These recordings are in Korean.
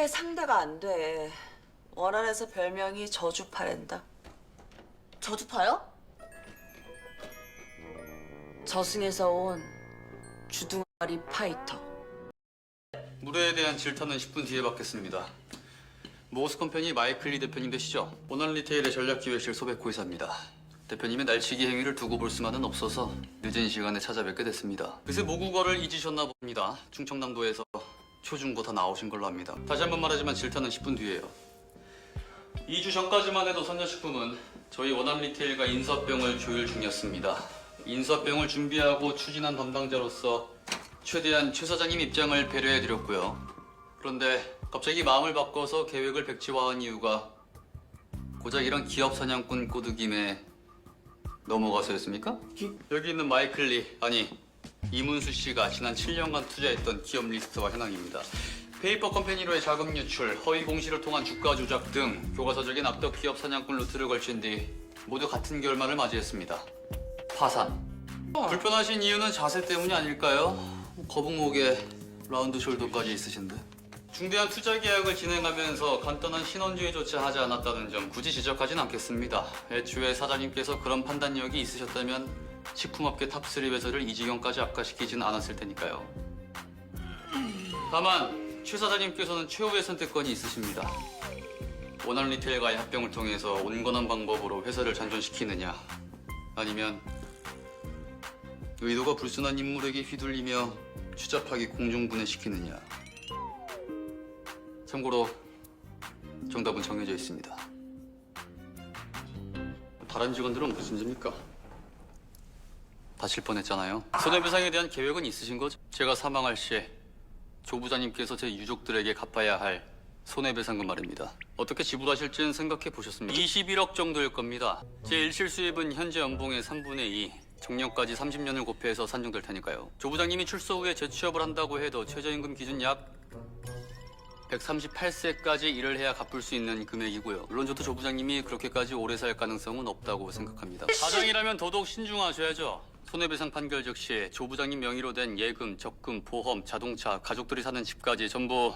쟤 상대가 안 돼. 원안에서 별명이 저주파랜다. 저주파요? 저승에서 온 주둥아리 파이터. 무대에 대한 질타는 10분 뒤에 받겠습니다. 모스 컴퍼니 마이클 리 대표님 되시죠? 원한 리테일의 전략기획실 소백호 이사입니다. 대표님의 날치기 행위를 두고 볼 수만은 없어서 늦은 시간에 찾아뵙게 됐습니다. 그새 모국어를 잊으셨나 봅니다. 충청남도에서 초중고 다 나오신 걸로 압니다. 다시 한번 말하지만 질타는 10분 뒤에요. 2주 전까지만 해도 선녀식품은 저희 원한 리테일과 인사병을 조율 중이었습니다. 인사병을 준비하고 추진한 담당자로서 최대한 최 사장님 입장을 배려해드렸고요. 그런데 갑자기 마음을 바꿔서 계획을 백지화한 이유가 고작 이런 기업 사냥꾼 꼬드김에 넘어가서였습니까? 여기 있는 마이클 리, 아니 이문수 씨가 지난 7년간 투자했던 기업 리스트와 현황입니다. 페이퍼 컴퍼니로의 자금 유출, 허위 공시를 통한 주가 조작 등 교과서적인 악덕 기업 사냥꾼 루트를 걸친 뒤 모두 같은 결말을 맞이했습니다. 파산. 불편하신 이유는 자세 때문이 아닐까요? 거북목에 라운드 숄더까지 있으신데. 중대한 투자 계약을 진행하면서 간단한 신원주의조차 하지 않았다는 점 굳이 지적하진 않겠습니다. 애초에 사장님께서 그런 판단력이 있으셨다면 식품업계 탑3 회사를 이 지경까지 악화시키진 않았을 테니까요. 다만 최 사장님께서는 최후의 선택권이 있으십니다. 원한 리테일과의 합병을 통해서 온건한 방법으로 회사를 잔존시키느냐, 아니면 의도가 불순한 인물에게 휘둘리며 추잡하게 공중분해시키느냐. 참고로 정답은 정해져 있습니다. 다른 직원들은 무슨 죄입니까? 다칠 뻔했잖아요. 손해배상에 대한 계획은 있으신 거죠? 제가 사망할 시에 조 부장님께서 제 유족들에게 갚아야 할 손해배상금 말입니다. 어떻게 지불하실지는 생각해 보셨습니까? 21억 정도일 겁니다. 제 일실수입은 현재 연봉의 3분의 2, 정년까지 30년을 곱해서 산정될 테니까요. 조 부장님이 출소 후에 재취업을 한다고 해도 최저임금 기준 약 138세까지 일을 해야 갚을 수 있는 금액이고요. 물론 저도 조 부장님이 그렇게까지 오래 살 가능성은 없다고 생각합니다. 가정이라면 더더욱 신중하셔야죠. 손해배상 판결 즉시 조 부장님 명의로 된 예금, 적금, 보험, 자동차, 가족들이 사는 집까지 전부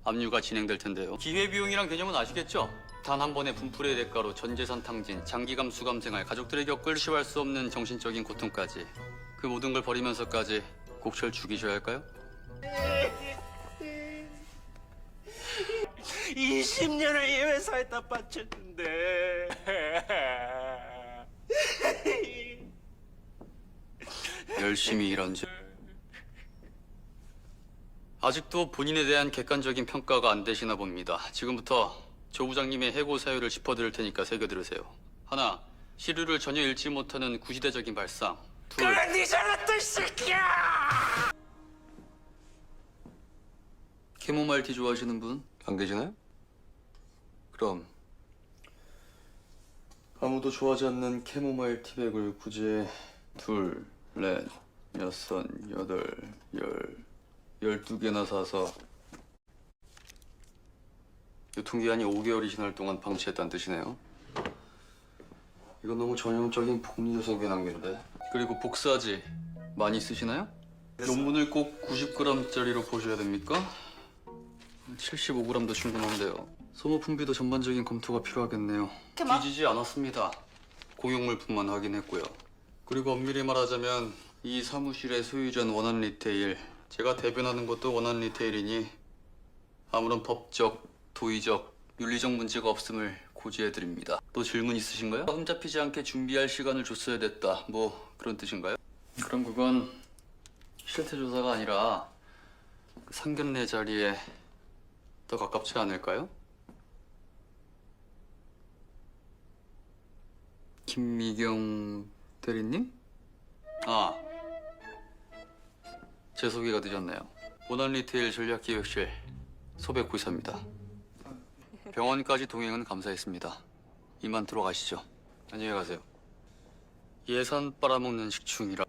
압류가 진행될 텐데요. 기회비용이란 개념은 아시겠죠? 단 한 번의 분풀의 대가로 전 재산 탕진, 장기감 수감 생활, 가족들이 겪을 시할 수 없는 정신적인 고통까지, 그 모든 걸 버리면서까지 꼭 절 죽이셔야 할까요? 20년을 이 회사에다 바쳤는데 열심히 일한 죄. 아직도 본인에 대한 객관적인 평가가 안 되시나 봅니다. 지금부터 조 부장님의 해고 사유를 짚어드릴 테니까 새겨들으세요. 하나, 시류를 전혀 읽지 못하는 구시대적인 발상. 둘, 그래 네 잘났다 이 새끼야. 캐모마일 티 좋아하시는 분? 안 계시나요? 그럼 아무도 좋아하지 않는 캐모마일 티백을 굳이 둘, 넷, 여섯, 여덟, 12개나 사서 유통기한이 5개월이 지날 동안 방치했다는 뜻이네요. 이건 너무 전형적인 복리조석의 낭비인데. 그리고 복사지 많이 쓰시나요? 논문을 꼭 90g짜리로 보셔야 됩니까? 75g도 충분한데요. 소모 품비도 전반적인 검토가 필요하겠네요. 뒤지지 않았습니다. 공용물품만 확인했고요. 그리고 엄밀히 말하자면 이 사무실의 소유자는 원한 리테일, 제가 대변하는 것도 원한 리테일이니 아무런 법적, 도의적, 윤리적 문제가 없음을 고지해드립니다. 또 질문 있으신가요? 흠잡히지 않게 준비할 시간을 줬어야 됐다, 뭐 그런 뜻인가요? 그럼 그건 실태조사가 아니라 그 상견례 자리에 더 가깝지 않을까요? 김미경 대리님? 아, 제 소개가 늦었네요. 원한 리테일 전략기획실 소백호 이사입니다. 병원까지 동행은 감사했습니다. 이만 들어가시죠. 안녕히 가세요. 예산 빨아먹는 식충이라.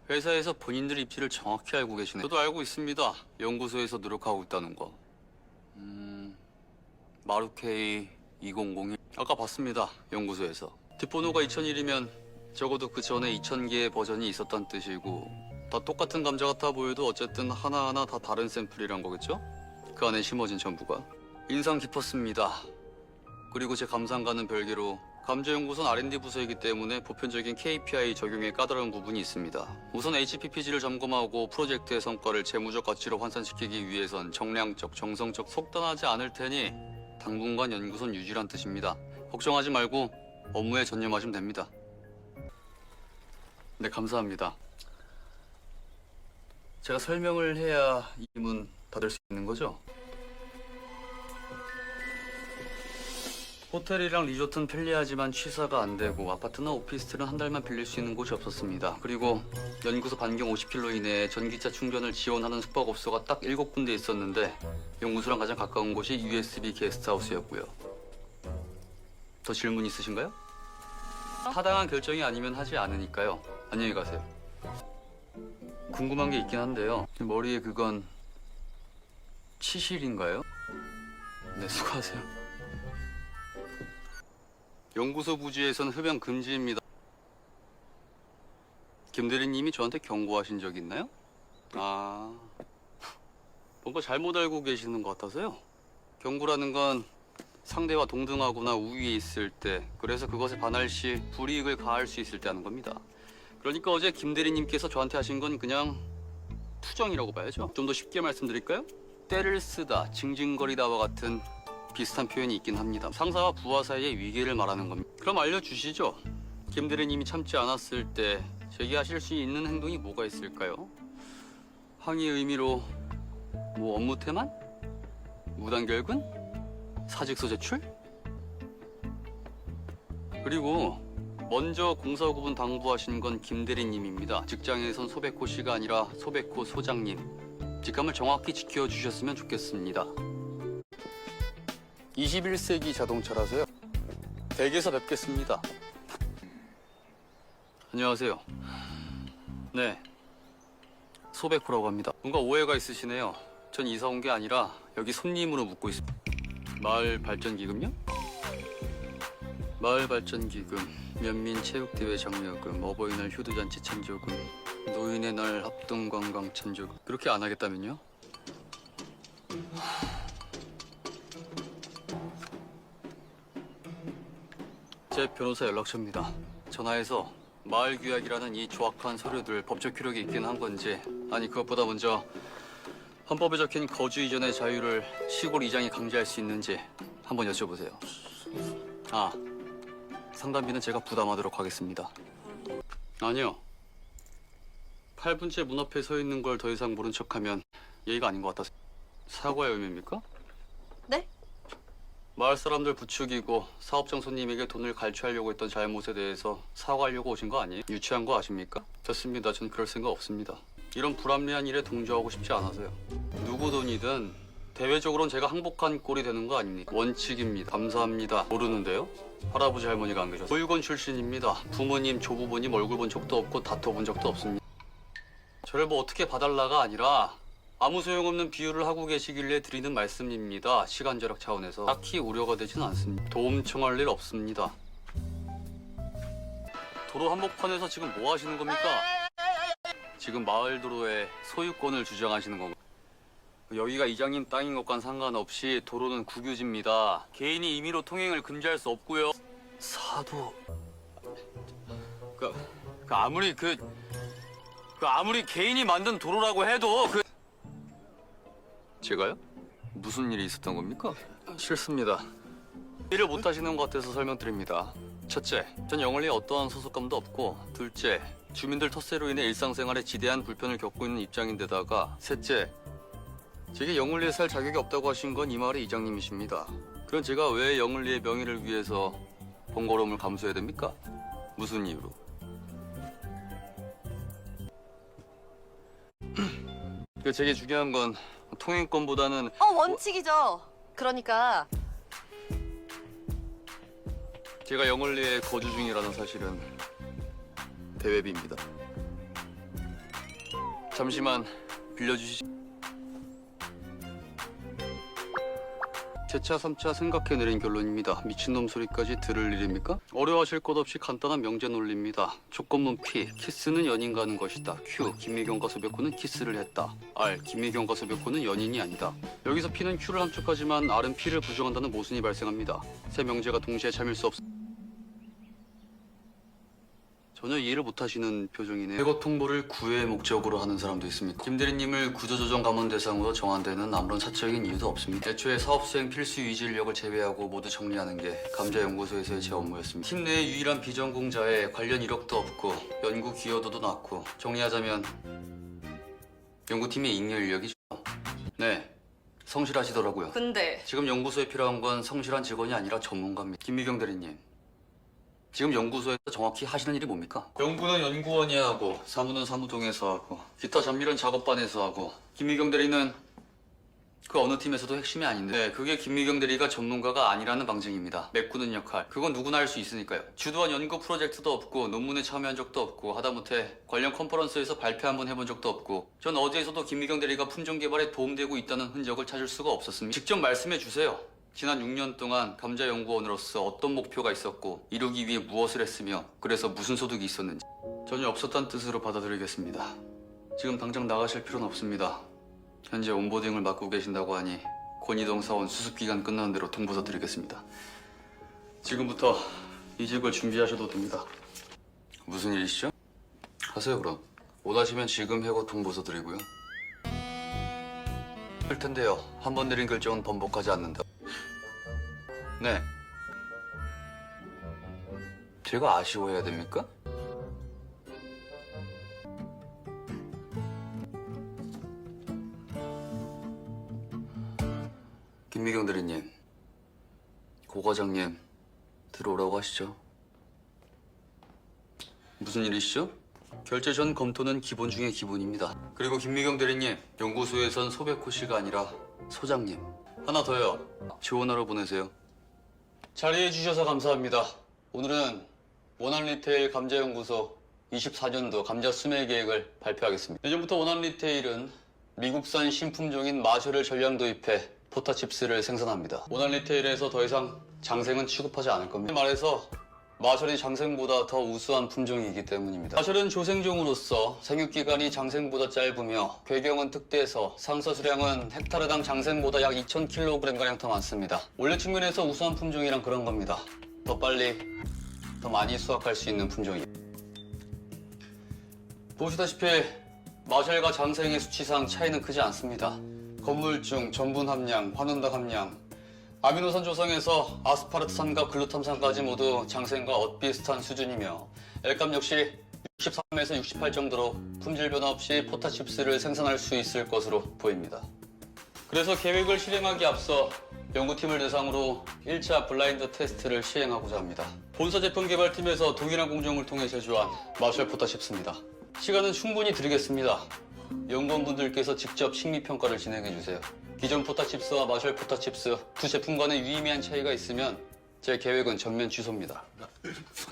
회사에서 본인들 입지를 정확히 알고 계시네요. 저도 알고 있습니다. 연구소에서 노력하고 있다는 거. 마루케이 2001. 아까 봤습니다. 연구소에서. 뒷번호가 2001이면 적어도 그 전에 2000개의 버전이 있었단 뜻이고, 다 똑같은 감자 같아 보여도 어쨌든 하나하나 다 다른 샘플이란 거겠죠? 그 안에 심어진 전부가. 인상 깊었습니다. 그리고 제 감상과는 별개로 감자연구소는 R&D 부서이기 때문에 보편적인 KPI 적용에 까다로운 부분이 있습니다. 우선 HPPG를 점검하고 프로젝트의 성과를 재무적 가치로 환산시키기 위해선 정량적, 정성적 속단하지 않을 테니 당분간 연구소는 유지란 뜻입니다. 걱정하지 말고 업무에 전념하시면 됩니다. 네, 감사합니다. 제가 설명을 해야 이 문 닫을 수 있는 거죠? 호텔이랑 리조트는 편리하지만 취사가 안 되고 아파트나 오피스텔은 한 달만 빌릴 수 있는 곳이 없었습니다. 그리고 연구소 반경 50km 이내에 전기차 충전을 지원하는 숙박업소가 딱 7군데 있었는데 연구소랑 가장 가까운 곳이 USB 게스트하우스였고요. 더 질문 있으신가요? 타당한 결정이 아니면 하지 않으니까요. 안녕히 가세요. 궁금한 게 있긴 한데요. 머리에 그건 치실인가요? 네, 수고하세요. 연구소 부지에선 흡연 금지입니다. 김 대리님이 저한테 경고하신 적 있나요? 아, 뭔가 잘못 알고 계시는 것 같아서요. 경고라는 건 상대와 동등하거나 우위에 있을 때, 그래서 그것에 반할 시 불이익을 가할 수 있을 때 하는 겁니다. 그러니까 어제 김 대리님께서 저한테 하신 건 그냥 투정이라고 봐야죠. 좀 더 쉽게 말씀드릴까요? 때를 쓰다, 징징거리다와 같은 비슷한 표현이 있긴 합니다. 상사와 부하 사이의 위계를 말하는 겁니다. 그럼 알려주시죠. 김 대리님이 참지 않았을 때 제기하실 수 있는 행동이 뭐가 있을까요? 항의 의미로 뭐 업무 태만? 무단 결근? 사직서 제출? 그리고 먼저 공사 구분 당부하신 건 김 대리님입니다. 직장에선 소백호 씨가 아니라 소백호 소장님. 직함을 정확히 지켜주셨으면 좋겠습니다. 21세기 자동차라서요. 댁에서 뵙겠습니다. 안녕하세요. 네, 소백호라고 합니다. 뭔가 오해가 있으시네요. 전 이사 온 게 아니라 여기 손님으로 묵고 있습니다. 마을 발전기금요? 마을 발전기금, 면민 체육대회 장려금, 어버이날 효도잔치 찬조금, 노인의 날 합동관광 찬조금. 그렇게 안 하겠다면요? 제 변호사 연락처입니다. 전화해서 마을 규약이라는 이 조악한 서류들 법적 효력이 있긴 한 건지, 아니 그것보다 먼저 헌법에 적힌 거주 이전의 자유를 시골 이장이 강제할 수 있는지 한번 여쭤보세요. 아, 상담비는 제가 부담하도록 하겠습니다. 아니요. 8분째 문 앞에 서 있는 걸 더 이상 모른 척하면 예의가 아닌 것 같아서. 사과의 의미입니까? 네? 마을 사람들 부추기고 사업장 손님에게 돈을 갈취하려고 했던 잘못에 대해서 사과하려고 오신 거 아니에요? 유치한 거 아십니까? 됐습니다. 전 그럴 생각 없습니다. 이런 불합리한 일에 동조하고 싶지 않아서요. 누구 돈이든 대외적으로는 제가 항복한 꼴이 되는 거 아닙니까? 원칙입니다. 감사합니다. 모르는데요? 할아버지 할머니가 안 계셔서. 보육원 출신입니다. 부모님, 조부모님 얼굴 본 적도 없고 다퉈본 적도 없습니다. 저를 뭐 어떻게 봐달라가 아니라 아무 소용없는 비유를 하고 계시길래 드리는 말씀입니다. 시간 절약 차원에서. 딱히 우려가 되진 않습니다. 도움 청할 일 없습니다. 도로 한복판에서 지금 뭐 하시는 겁니까? 지금 마을 도로에 소유권을 주장하시는 건가요? 여기가 이장님 땅인 것과는 상관없이 도로는 국유지입니다. 개인이 임의로 통행을 금지할 수 없고요. 사도... 아무리 개인이 만든 도로라고 해도 제가요? 무슨 일이 있었던 겁니까? 싫습니다. 일을 못 하시는 것 같아서 설명드립니다. 첫째, 전 영월리에 어떠한 소속감도 없고, 둘째, 주민들 텃세로 인해 일상생활에 지대한 불편을 겪고 있는 입장인데다가, 셋째, 제게 영월리에 살 자격이 없다고 하신 건 이 마을의 이장님이십니다. 그럼 제가 왜 영월리의 명예를 위해서 번거로움을 감수해야 됩니까? 무슨 이유로? 제게 중요한 건 통행권보다는 원칙이죠. 그러니까 제가 영월리에 거주 중이라는 사실은 대외비입니다. 잠시만 빌려주시죠. 제차 3차 생각해 내린 결론입니다. 미친놈 소리까지 들을 일입니까? 어려워하실 것 없이 간단한 명제 논리입니다. 조건문 P, 키스는 연인 가는 것이다. Q, 김미경과 소백호는 키스를 했다. R, 김미경과 소백호는 연인이 아니다. 여기서 P는 Q를 함축하지만 R은 P를 부정한다는 모순이 발생합니다. 세 명제가 동시에 참일 수 없... 전혀 이해를 못하시는 표정이네요. 해고 통보를 구애의 목적으로 하는 사람도 있습니다. 김 대리님을 구조조정 감원 대상으로 정한 데는 아무런 사적인 이유도 없습니다. 애초에 사업 수행 필수 유지 인력을 제외하고 모두 정리하는 게 감자연구소에서의 제 업무였습니다. 팀 내의 유일한 비전공자에 관련 이력도 없고 연구 기여도도 낮고 정리하자면 연구팀의 잉여 인력이죠. 네, 성실하시더라고요. 근데 지금 연구소에 필요한 건 성실한 직원이 아니라 전문가입니다. 김미경 대리님. 지금 연구소에서 정확히 하시는 일이 뭡니까? 연구는 연구원이 하고 사무는 사무동에서 하고 기타 잡일은 작업반에서 하고 김미경 대리는 그 어느 팀에서도 핵심이 아닌데 그게 김미경 대리가 전문가가 아니라는 방증입니다. 메꾸는 역할 그건 누구나 할 수 있으니까요. 주도한 연구 프로젝트도 없고 논문에 참여한 적도 없고 하다못해 관련 컨퍼런스에서 발표 한번 해본 적도 없고 전 어디에서도 김미경 대리가 품종 개발에 도움되고 있다는 흔적을 찾을 수가 없었습니다. 직접 말씀해 주세요. 지난 6년 동안 감자연구원으로서 어떤 목표가 있었고 이루기 위해 무엇을 했으며 그래서 무슨 소득이 있었는지 전혀 없었다는 뜻으로 받아들이겠습니다. 지금 당장 나가실 필요는 없습니다. 현재 온보딩을 맡고 계신다고 하니 권희동 사원 수습기간 끝나는 대로 통보서 드리겠습니다. 지금부터 이직을 준비하셔도 됩니다. 무슨 일이시죠? 하세요 그럼. 원하시면 지금 해고 통보서 드리고요. 할 텐데요. 한 번 내린 결정은 번복하지 않는다. 네. 제가 아쉬워해야 됩니까? 김미경 대리님, 고 과장님 들어오라고 하시죠. 무슨 일이시죠? 결제 전 검토는 기본 중의 기본입니다. 그리고 김미경 대리님, 연구소에선 소백호 씨가 아니라 소장님. 하나 더요. 지원하러 보내세요. 자리해 주셔서 감사합니다. 오늘은 원한리테일 감자연구소 24년도 감자 수매 계획을 발표하겠습니다. 예전부터 원한리테일은 미국산 신품종인 마셔를 전량 도입해 포타칩스를 생산합니다. 원한리테일에서 더 이상 장생은 취급하지 않을 겁니다. 말해서 마셜이 장생보다 더 우수한 품종이기 때문입니다. 마셜은 조생종으로서 생육기간이 장생보다 짧으며 궤경은 특대해서 상서 수량은 헥타르당 장생보다 약 2,000kg가량 더 많습니다. 원래 측면에서 우수한 품종이란 그런 겁니다. 더 빨리, 더 많이 수확할 수 있는 품종이에요. 보시다시피 마셜과 장생의 수치상 차이는 크지 않습니다. 건물중, 전분 함량, 환원당 함량, 아미노산 조성에서 아스파르트산과 글루탐산까지 모두 장생과 엇비슷한 수준이며 엘감 역시 63에서 68 정도로 품질 변화 없이 포타칩스를 생산할 수 있을 것으로 보입니다. 그래서 계획을 실행하기 앞서 연구팀을 대상으로 1차 블라인드 테스트를 시행하고자 합니다. 본사 제품 개발팀에서 동일한 공정을 통해 제조한 마셜 포타칩스입니다. 시간은 충분히 드리겠습니다. 연구원분들께서 직접 식미평가를 진행해주세요. 기존 포타칩스와 마셜 포타칩스 두 제품 간에 유의미한 차이가 있으면 제 계획은 전면 취소입니다.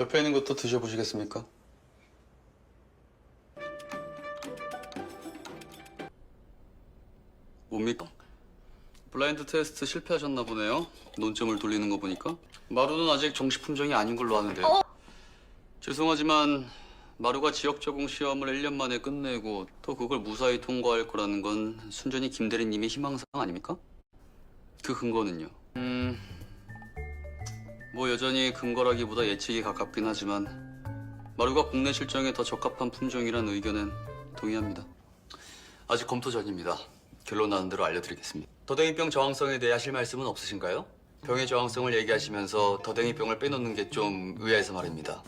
옆에 있는 것도 드셔보시겠습니까? 뭡니까? 블라인드 테스트 실패하셨나 보네요. 논점을 돌리는 거 보니까. 마루는 아직 정식 품종이 아닌 걸로 아는데요. 죄송하지만 마루가 지역 적응 시험을 1년 만에 끝내고 또 그걸 무사히 통과할 거라는 건 순전히 김 대리님의 희망사항 아닙니까? 그 근거는요? 뭐 여전히 근거라기보다 예측이 가깝긴 하지만 마루가 국내 실정에 더 적합한 품종이라는 의견엔 동의합니다. 아직 검토 전입니다. 결론 나는 대로 알려드리겠습니다. 더댕이병 저항성에 대해 하실 말씀은 없으신가요? 병의 저항성을 얘기하시면서 더댕이병을 빼놓는 게 좀 의아해서 말입니다.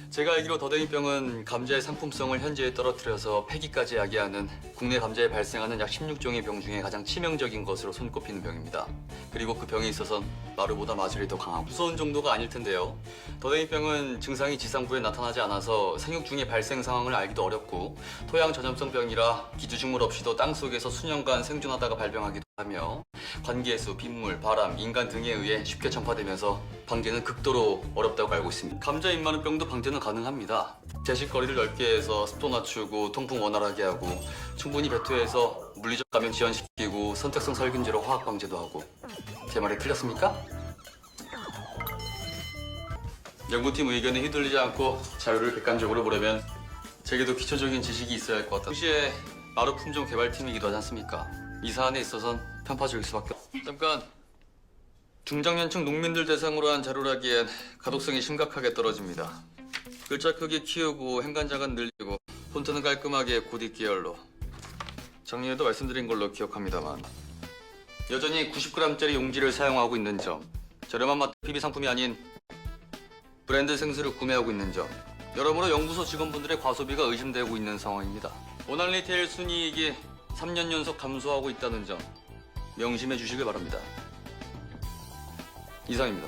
제가 알기로 더댕이병은 감자의 상품성을 현저히 떨어뜨려서 폐기까지 야기하는 국내 감자에 발생하는 약 16종의 병 중에 가장 치명적인 것으로 손꼽히는 병입니다. 그리고 그 병에 있어선 마루보다 마술이 더 강하고 무서운 정도가 아닐 텐데요. 더댕이병은 증상이 지상부에 나타나지 않아서 생육 중의 발생 상황을 알기도 어렵고 토양 전염성 병이라 기주식물 없이도 땅속에서 수년간 생존하다가 발병하기도 하며 관계수, 빗물, 바람, 인간 등에 의해 쉽게 전파되면서 방제는 극도로 어렵다고 알고 있습니다. 감자 입마루병도 방제는 가능합니다. 제식거리를 넓게 해서 습도 낮추고 통풍 원활하게 하고 충분히 배투해서 물리적 감염 지연시키고 선택성 살균제로 화학 방제도 하고. 제 말이 틀렸습니까? 연구팀 의견에 휘둘리지 않고 자료를 객관적으로 보려면 제게도 기초적인 지식이 있어야 할 것 같다. 동시에 마루 품종 개발팀이기도 하지 않습니까? 이 사안에 있어선 편파적일 수밖에 없. 잠깐. 중장년층 농민들 대상으로 한 자료라기엔 가독성이 심각하게 떨어집니다. 글자 크기 키우고 행간장은 늘리고 폰트는 깔끔하게 고딕 계열로. 작년에도 말씀드린 걸로 기억합니다만 여전히 90g짜리 용지를 사용하고 있는 점, 저렴한 맛 PB 상품이 아닌 브랜드 생수를 구매하고 있는 점, 여러모로 연구소 직원분들의 과소비가 의심되고 있는 상황입니다. 원한 리테일 순이익이 3년 연속 감소하고 있다는 점 명심해 주시길 바랍니다. 이상입니다.